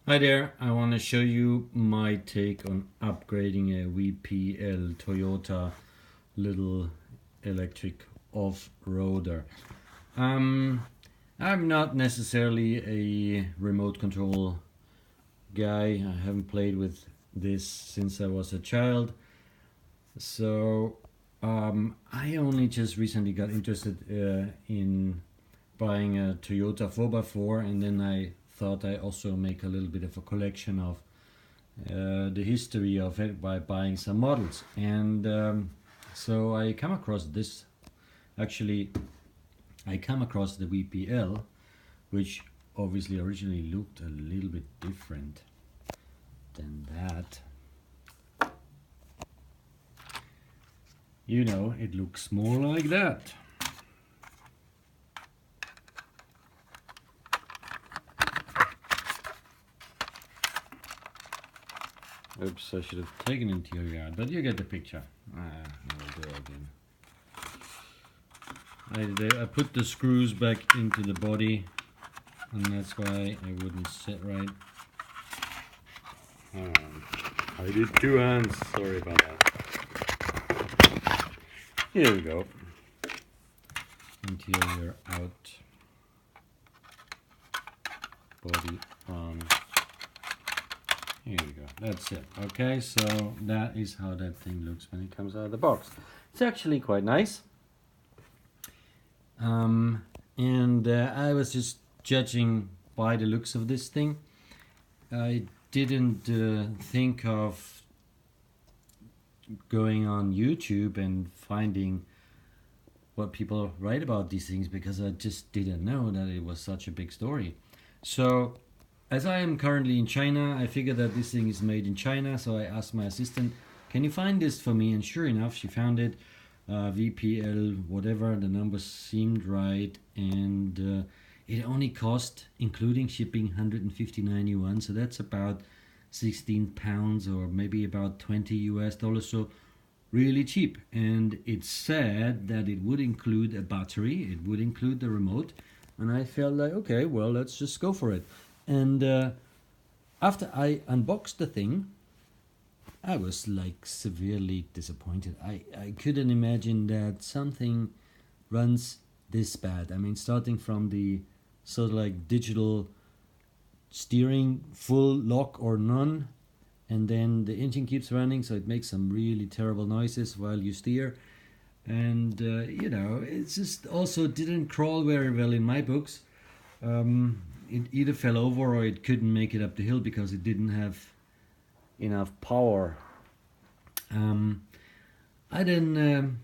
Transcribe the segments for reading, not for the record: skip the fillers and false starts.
Hi there, I want to show you my take on upgrading a WPL Toyota little electric off-roader. Um, I'm not necessarily a remote control guy. I haven't played with this since I was a child. So I only just recently got interested in buying a Toyota 4x4, and then I thought I also make a little bit of a collection of the history of it by buying some models. And so I come across this. Actually, I come across the WPL, which obviously originally looked a little bit different than that. You know, it looks more like that. Oops, I should have taken interior out, but you get the picture. I'll do it again. I put the screws back into the body, and that's why I wouldn't sit right. I did two hands, sorry about that. Here we go. Interior out, body on. Here we go, that's it. Okay, so that is how that thing looks when it comes out of the box. It's actually quite nice. And I was just judging by the looks of this thing. I didn't think of going on YouTube and finding what people write about these things, because I just didn't know that it was such a big story. So as I am currently in China, I figured that this thing is made in China, so I asked my assistant, can you find this for me? And sure enough, she found it. VPL whatever, the numbers seemed right, and it only cost, including shipping, 159 yuan, so that's about 16 pounds or maybe about 20 US dollars, so really cheap. And it said that it would include a battery, it would include the remote, and I felt like, okay, well, let's just go for it. And after I unboxed the thing, I was like severely disappointed. I couldn't imagine that something runs this bad. I mean, starting from the sort of like digital steering, full lock or none, and then the engine keeps running, so it makes some really terrible noises while you steer. And you know, it just also didn't crawl very well in my books. It either fell over or it couldn't make it up the hill because it didn't have enough power. I then,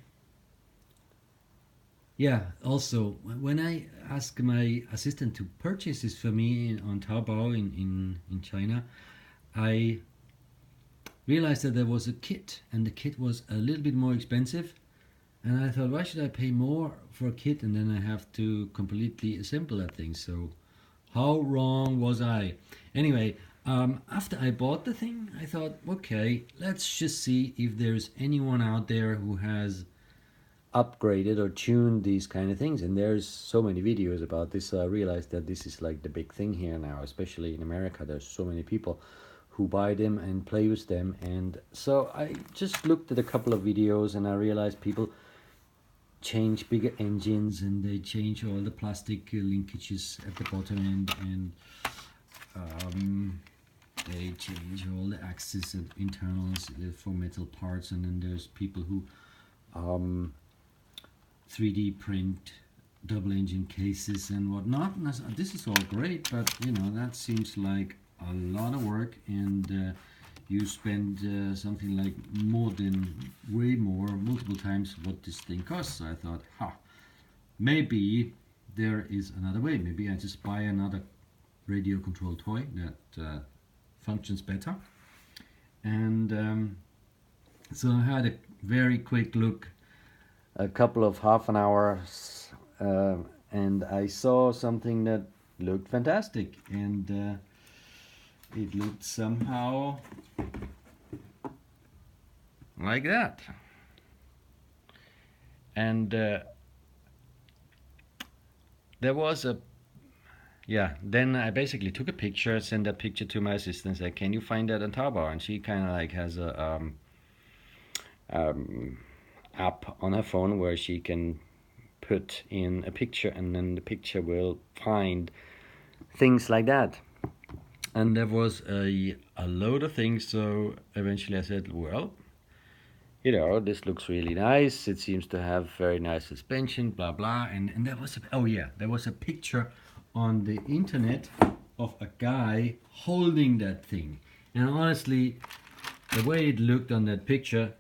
yeah, also, when I asked my assistant to purchase this for me on Taobao in China, I realized that there was a kit, and the kit was a little bit more expensive. And I thought, why should I pay more for a kit and then I have to completely assemble that thing? So how wrong was I? Anyway, after I bought the thing, I thought, okay, let's just see if there's anyone out there who has upgraded or tuned these kind of things. And there's so many videos about this, so I realized that this is like the big thing here now, especially in America. There's so many people who buy them and play with them. And so I just looked at a couple of videos and I realized people change bigger engines and they change all the plastic linkages at the bottom end, and they change all the axes and internals for metal parts, and then there's people who 3D print double engine cases and whatnot. And this is all great, but you know, that seems like a lot of work, and you spend something like way more, multiple times what this thing costs. So I thought, maybe there is another way. Maybe I just buy another radio control toy that functions better. And so I had a very quick look, a couple of half an hours, and I saw something that looked fantastic, and it looked somehow like that. And there was yeah, then I basically took a picture, sent that picture to my assistant, said, "Can you find that on Taobao?" And she kind of like has a um, app on her phone where she can put in a picture, and then the picture will find things like that. And there was a load of things. So eventually I said, well, this looks really nice. It seems to have very nice suspension, blah blah. And there was there was a picture on the internet of a guy holding that thing. And honestly, the way it looked on that picture,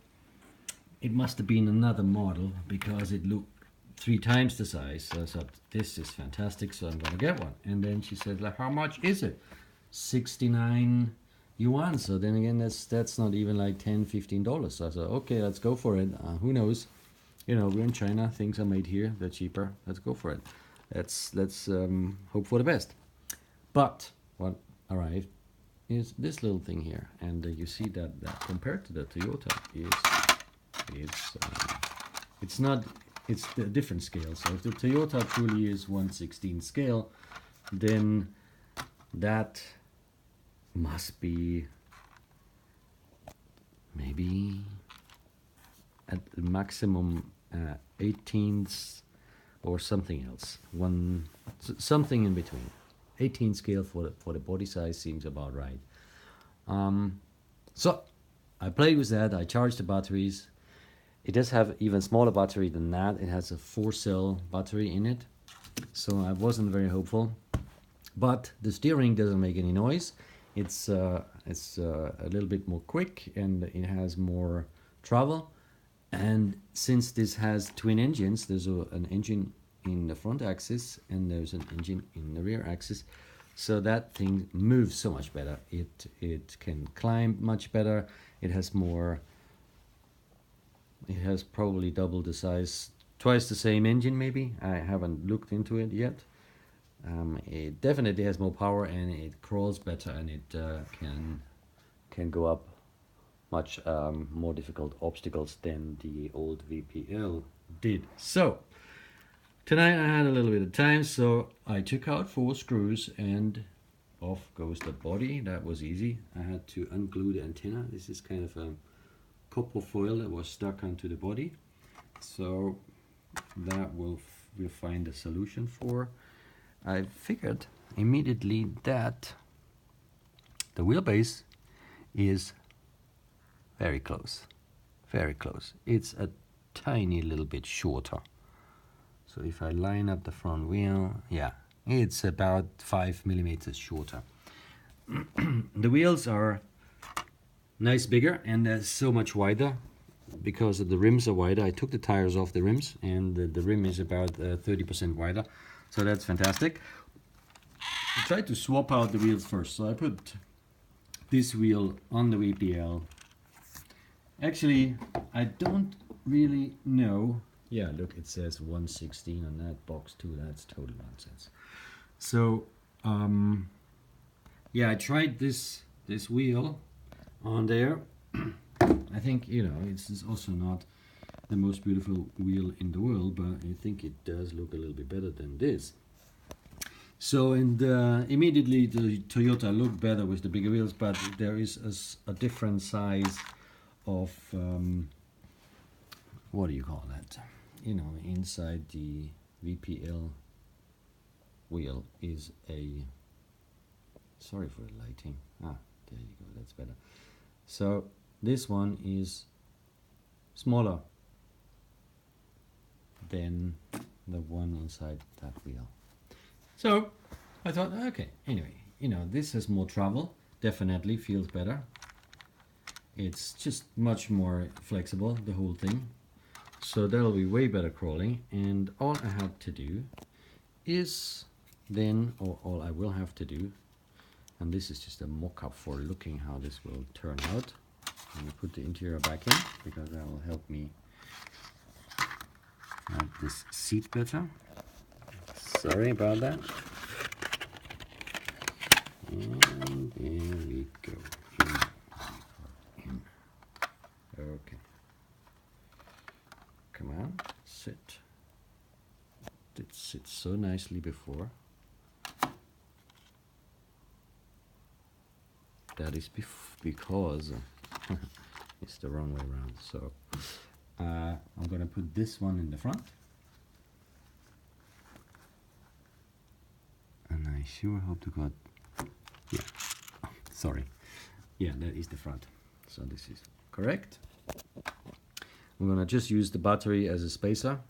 it must have been another model because it looked 3 times the size. So I thought, this is fantastic, so I'm gonna get one. And then she said, like, how much is it? 69 yuan. So then again, that's not even like $10-15. So I said, okay, let's go for it. Who knows? We're in China, things are made here, they're cheaper. Let's go for it. Let's hope for the best. But what arrived is this little thing here, and you see that compared to the Toyota it's not, it's a different scale. So if the Toyota truly is 1/16 scale, then that must be maybe at the maximum 18th or something else, something in between. 18 scale for the body size seems about right. So I played with that. I charged the batteries. It does have even smaller battery than that. It has a 4-cell battery in it, so I wasn't very hopeful. But the steering doesn't make any noise. It's a little bit more quick, and it has more travel. And since this has twin engines, there's an engine in the front axis and there's an engine in the rear axis, so that thing moves so much better. It can climb much better. It has more. It has probably double the size, twice the same engine maybe. I haven't looked into it yet. It definitely has more power, and it crawls better, and it can go up much more difficult obstacles than the old WPL did. So tonight I had a little bit of time, so I took out 4 screws and off goes the body. That was easy. I had to unglue the antenna. This is kind of a copper foil that was stuck onto the body, so that we'll find a solution for. I figured immediately that the wheelbase is very close, very close. It's a tiny little bit shorter. So if I line up the front wheel, yeah, it's about 5 millimeters shorter. The wheels are nice bigger, and they're so much wider because the rims are wider. I took the tires off the rims, and the rim is about 30% wider, so that's fantastic. I tried to swap out the wheels first, so I put this wheel on the WPL. Actually, I don't really know. Yeah, look, it says 1/16 on that box too. That's total nonsense. So yeah, I tried this wheel on there. I think, it's also not the most beautiful wheel in the world, but I think it does look a little bit better than this. So, and immediately the Toyota looked better with the bigger wheels, but there is a different size of what do you call that? Inside the WPL wheel is a, sorry for the lighting. There you go, that's better. So this one is smaller than the one inside that wheel. So I thought, okay, anyway, this has more travel, definitely feels better. It's just much more flexible, the whole thing. So that'll be way better crawling. And all I had to do is then, or all I will have to do, and this is just a mock-up for looking how this will turn out. I'm gonna put the interior back in because that will help me have this seat better. Sorry about that. And there we go. In. Okay. Come on, sit. It sits so nicely before. that is because it's the wrong way around. So I'm gonna put this one in the front, and I sure hope to God, yeah, sorry, yeah, that is the front. So this is correct. I'm gonna just use the battery as a spacer,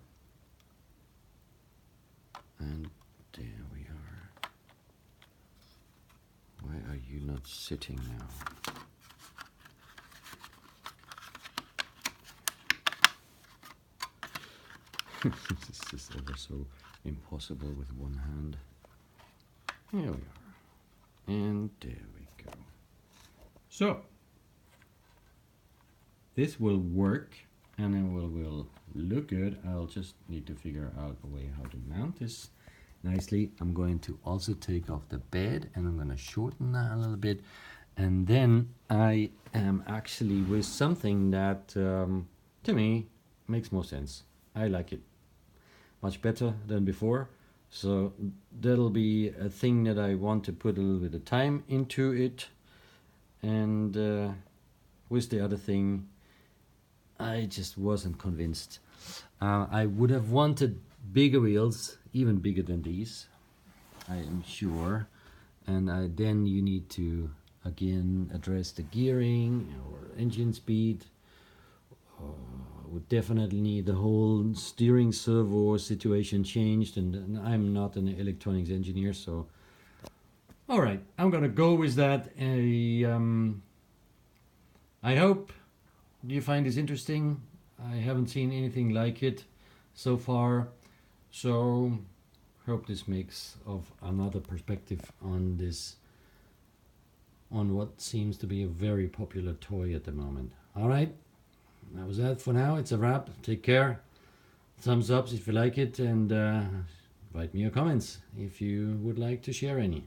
and there we are. Why are you not sitting now? This is ever so impossible with one hand. Here we are, and there we go. So this will work, and it will look good. I'll just need to figure out a way how to mount this nicely. I'm going to also take off the bed, and I'm going to shorten that a little bit, and then I am actually with something that to me makes more sense. I like it much better than before, so that'll be a thing that I want to put a little bit of time into it. And with the other thing, I just wasn't convinced. I would have wanted bigger wheels, even bigger than these, I am sure. And then you need to again address the gearing or engine speed. Would definitely need the whole steering servo situation changed, and I'm not an electronics engineer, so all right, I'm gonna go with that. I hope you find this interesting. I haven't seen anything like it so far, so hope this makes of another perspective on this, on what seems to be a very popular toy at the moment. All right, that was that for now. It's a wrap. Take care. Thumbs up if you like it, and write me your comments if you would like to share any.